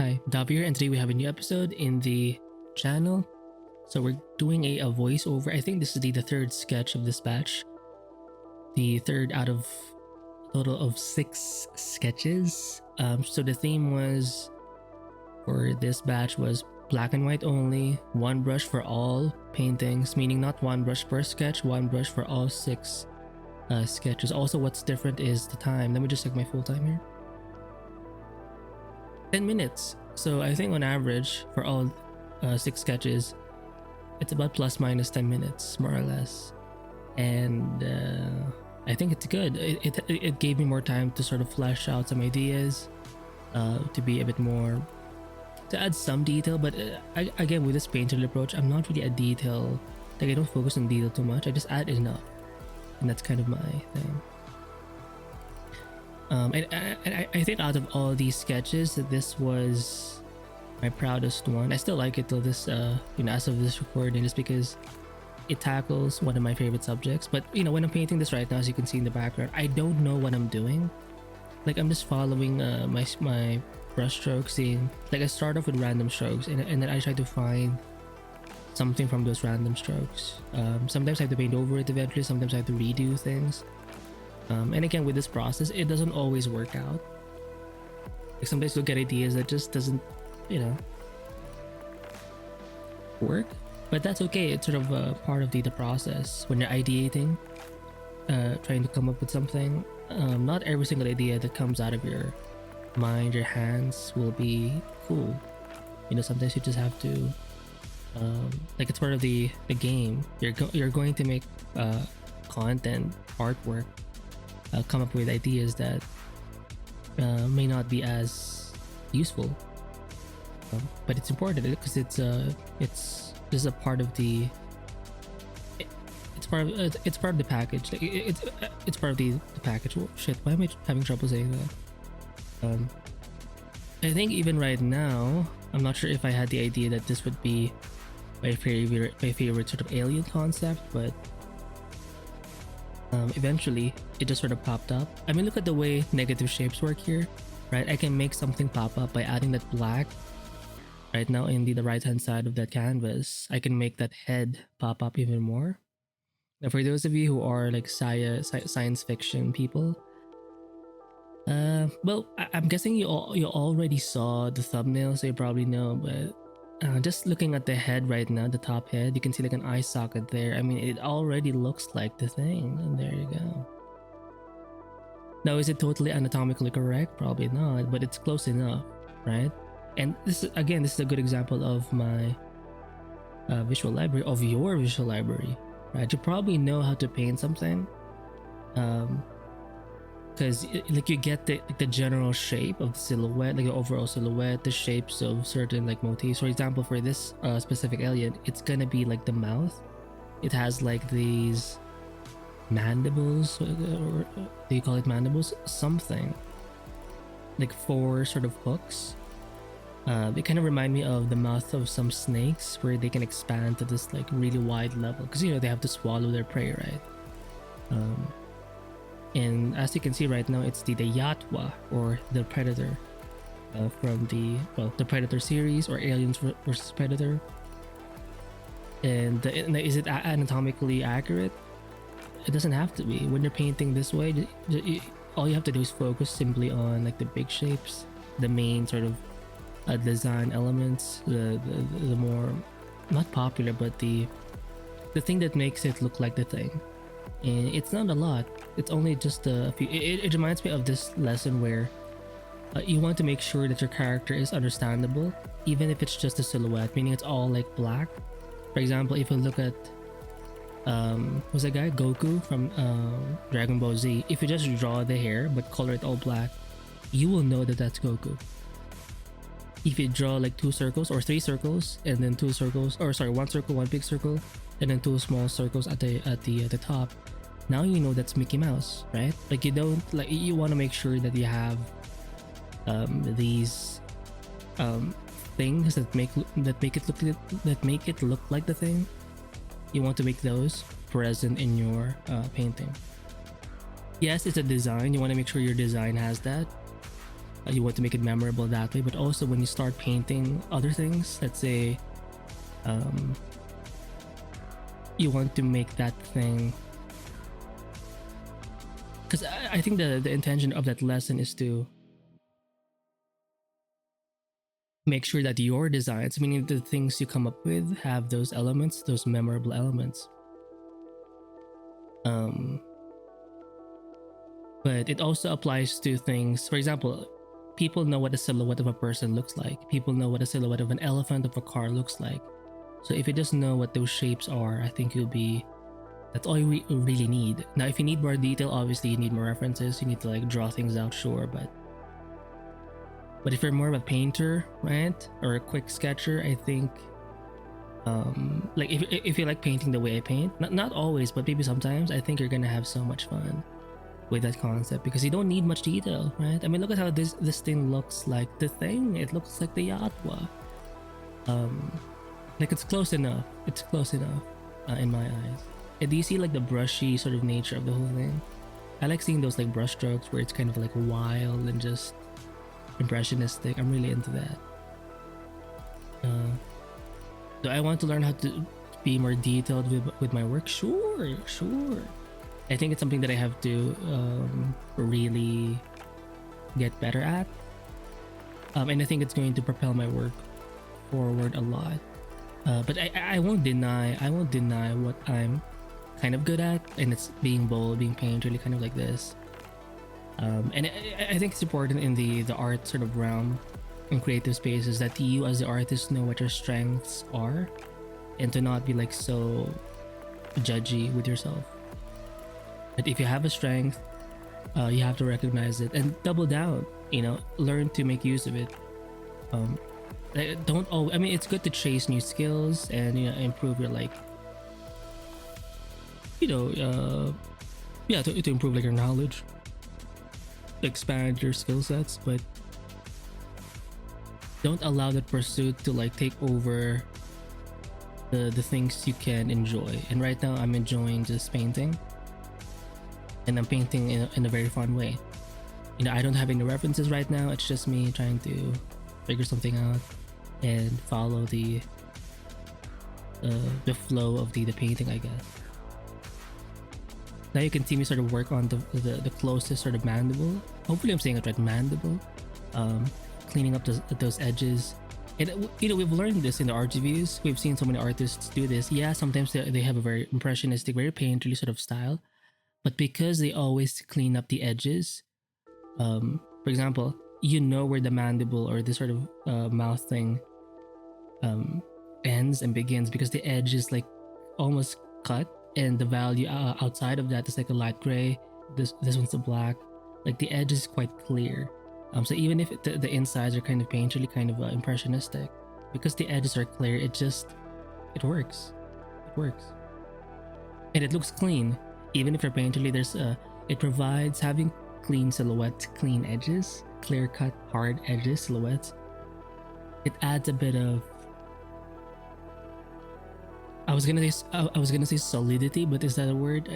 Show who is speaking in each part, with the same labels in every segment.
Speaker 1: Hi, Davi here, and today we have a new episode in the channel. So we're doing a voiceover. I think this is the third sketch of this batch. The third out of a total of 6 sketches. So the theme was, for this batch, was black and white only, one brush for all paintings, meaning not one brush per sketch, one brush for all 6 sketches. Also, what's different is the time. Let me just check my full time here. 10 minutes. So I think on average for all 6 sketches, it's about plus minus 10 minutes, more or less. And I think it's good. It gave me more time to sort of flesh out some ideas, to be a bit more, to add some detail. But again, with this painterly approach, I'm not really a detail, like I don't focus on detail too much. I just add enough, and that's kind of my thing. And I think out of all these sketches, that this was my proudest one. I still like it till this, as of this recording, just because it tackles one of my favorite subjects. But when I'm painting this right now, as you can see in the background, I don't know what I'm doing. Like, I'm just following my brush strokes, seeing, like, I start off with random strokes, and then I try to find something from those random strokes. Sometimes I have to paint over it eventually, sometimes I have to redo things. And again, with this process, it doesn't always work out. Like, sometimes you'll get ideas that just doesn't, work. But that's okay. It's sort of a part of the process. When you're ideating, trying to come up with something, not every single idea that comes out of your mind, your hands, will be cool. Sometimes you just have to, like, it's part of the game. You're going to make content, artwork, come up with ideas that may not be as useful, but it's important because it's just a part of the it's part of the package. It's part of the package. Oh, shit, why am I having trouble saying that? I think even right now, I'm not sure if I had the idea that this would be my favorite sort of alien concept, but eventually it just sort of popped up. I mean, look at the way negative shapes work here, right? I can make something pop up by adding that black right now in the right hand side of that canvas. I can make that head pop up even more. Now, for those of you who are like science fiction people, well, I'm guessing you already saw the thumbnail, so you probably know, but just looking at the head right now, the top head, you can see like an eye socket there. I mean, it already looks like the thing, and there you go. Now, is it totally anatomically correct? Probably not, but it's close enough, right? And this is a good example of my visual library, of your visual library, right? You probably know how to paint something, because like you get the general shape of the silhouette, like the overall silhouette, the shapes of certain like motifs. For example, for this specific alien, it's gonna be like the mouth. It has like these mandibles, or do you call it mandibles? Something like 4 sort of hooks. They kind of remind me of the mouth of some snakes, where they can expand to this like really wide level, because they have to swallow their prey, right? And as you can see right now, it's the Yatwa, or the Predator, from the Predator series, or Aliens vs Predator. And is it anatomically accurate? It doesn't have to be. When you're painting this way, all you have to do is focus simply on like the big shapes, the main sort of design elements, the more, not popular, but the thing that makes it look like the thing. And it's not a lot. It's only just a few. It reminds me of this lesson where you want to make sure that your character is understandable, even if it's just a silhouette, meaning it's all like black. For example, if you look at who's that guy, Goku from Dragon Ball Z, if you just draw the hair but color it all black, you will know that that's Goku. If you draw like 2 circles or 3 circles, and then 2 circles, or sorry, 1 circle, 1 big circle, and then 2 small circles at the top, now you know that's Mickey Mouse, right? Like, you want to make sure that you have these things that make it look like the thing. You want to make those present in your painting. Yes, it's a design. You want to make sure your design has that. You want to make it memorable that way, but also when you start painting other things, let's say you want to make that thing, because I think the intention of that lesson is to make sure that your designs, meaning the things you come up with, have those elements, those memorable elements. But it also applies to things. For example, people know what a silhouette of a person looks like. People know what a silhouette of an elephant of a car looks like. So if you just know what those shapes are, I think that's all you really need. Now, if you need more detail, obviously you need more references. You need to like draw things out, sure, but if you're more of a painter, right, or a quick sketcher, I think like if you like painting the way I paint, not always, but maybe sometimes, I think you're gonna have so much fun with that concept because you don't need much detail, right? I mean, look at how this thing looks like the thing. It looks like the Yatwa. Like it's close enough. It's close enough in my eyes. And do you see like the brushy sort of nature of the whole thing? I like seeing those like brush strokes where it's kind of like wild and just impressionistic. I'm really into that. Do I want to learn how to be more detailed with my work? Sure. I think it's something that I have to really get better at, and I think it's going to propel my work forward a lot. But I won't deny what I'm kind of good at, and it's being bold, being painterly, kind of like this. And I think it's important in the art sort of realm, in creative spaces, that you as the artist know what your strengths are, and to not be like so judgy with yourself. But if you have a strength, you have to recognize it and double down. Learn to make use of it. Don't. I mean, it's good to chase new skills and improve your to improve like your knowledge, expand your skill sets, but don't allow that pursuit to like take over the things you can enjoy. And right now, I'm enjoying just painting. And I'm painting in a very fun way. I don't have any references right now. It's just me trying to figure something out and follow the flow of the painting, I guess. Now you can see me sort of work on the closest sort of mandible. Hopefully I'm saying it right, mandible. Cleaning up those edges. And we've learned this in the art reviews. We've seen so many artists do this. Yeah, sometimes they have a very impressionistic, very painterly sort of style. But because they always clean up the edges, for example, where the mandible or the sort of mouth thing ends and begins, because the edge is like almost cut, and the value outside of that is like a light gray. This one's a black. Like the edge is quite clear. So even if the insides are kind of painterly, kind of impressionistic, because the edges are clear, it works. It works, and it looks clean. Even if you're painterly, it provides having clean silhouettes, clean edges, clear cut, hard edges, silhouettes. It adds a bit of, I was gonna say solidity, but is that a word?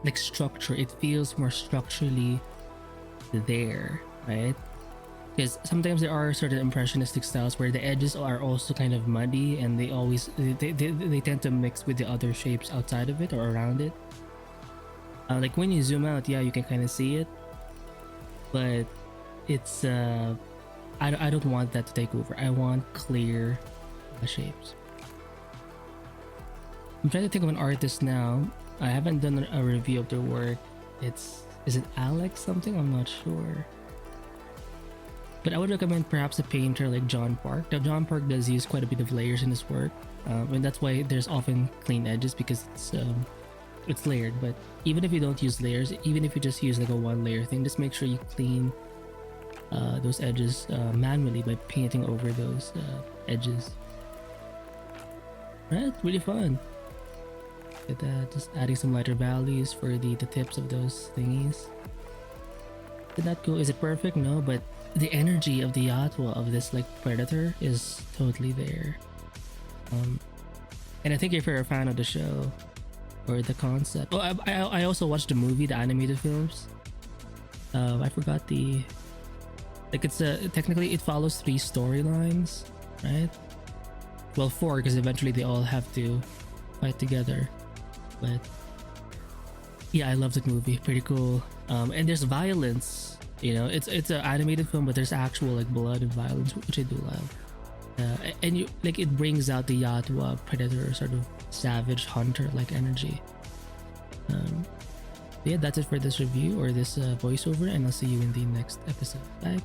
Speaker 1: Like structure. It feels more structurally there, right? Because sometimes there are certain impressionistic styles where the edges are also kind of muddy, and they tend to mix with the other shapes outside of it or around it. Like when you zoom out, yeah, you can kind of see it, but it's I don't want that to take over. I want clear shapes. I'm trying to think of an artist now. I haven't done a review of their work. Is it Alex something? I'm not sure. But I would recommend perhaps a painter like John Park. Now, John Park does use quite a bit of layers in his work, and that's why there's often clean edges, because it's layered. But even if you don't use layers, even if you just use like a one layer thing, just make sure you clean those edges manually by painting over those edges. Right, really fun. Look at that, just adding some lighter values for the tips of those thingies. Did that go? Is it perfect? No, but the energy of the Yatwa of this like predator is totally there. And I think if you're a fan of the show or the concept, I also watched the movie, the animated films. I forgot Like it's a technically it follows 3 storylines, right? Well, 4 because eventually they all have to fight together. But yeah, I love the movie. Pretty cool. And there's violence. You know, it's an animated film, but there's actual like blood and violence, which I do love. And you like it brings out the Yatwa predator sort of savage hunter like energy. Yeah, that's it for this review or this voiceover, and I'll see you in the next episode. Bye.